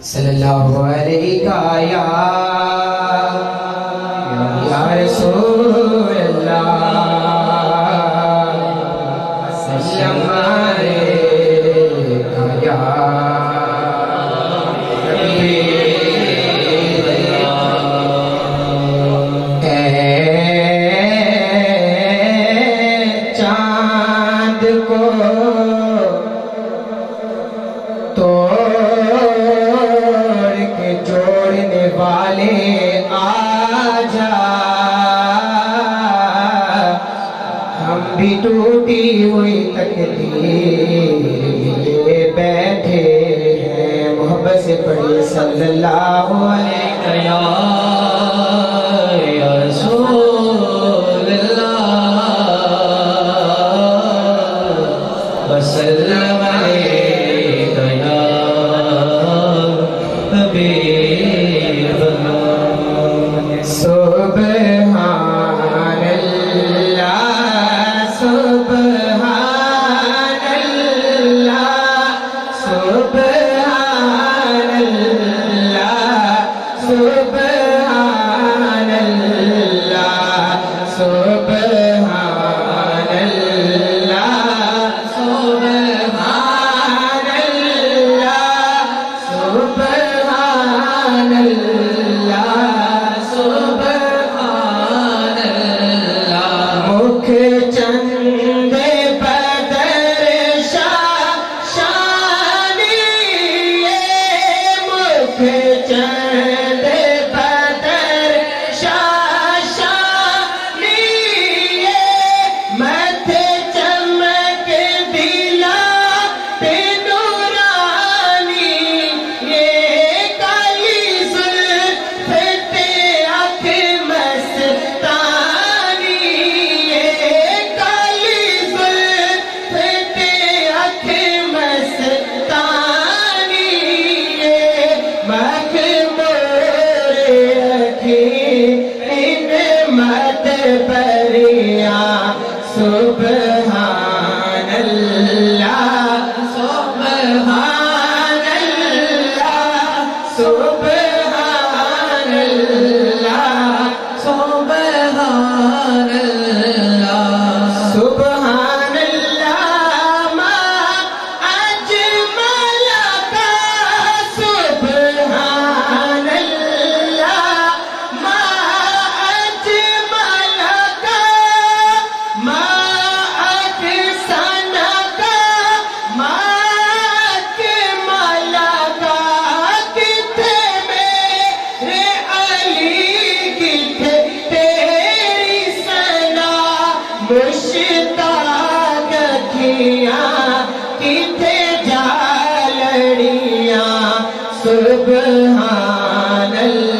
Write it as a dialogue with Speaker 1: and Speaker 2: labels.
Speaker 1: صلی اللہ علیہ یا رسول اللہ سلام علیکہ یا حبیب اللہ۔ اے چاند کو جوڑنے والے آجا، ہم بھی ٹوٹی ہوئی تقدیر لیے بیٹھے ہیں، محبت سے پڑھیے صلی اللہ علیہ
Speaker 2: یا رسول اللہ وسلم علیکہ یا حبیب اللہ۔
Speaker 1: سبحان اللہ سبحان اللہ سبحان اللہ سبحان اللہ سبحان اللہ سبحان اللہ سبحان اللہ سبحان اللہ۔ مکھ چند بدر شانی، مکھ چند بدر شانی، متھے چمک دلا پہ نورانی، یہ کالی زلف پہ آنکھ مستانی، یہ کالی زلف پہ آنکھ مستانی، یہ مخمور اکھیں ان مت بریاں، سبحان اللہ سبحان اللہ سبحان اللہ
Speaker 2: سبحان اللہ
Speaker 1: سبحان اللہ ما اجمل کا، سبحان اللہ ما اجمل کا، ما احسن کا، ما اکمل کا، کتھے میرے علی کتھے تیری ثنا، مشتاق اکھیاں کتھے جالڑیاں، سبحان اللہ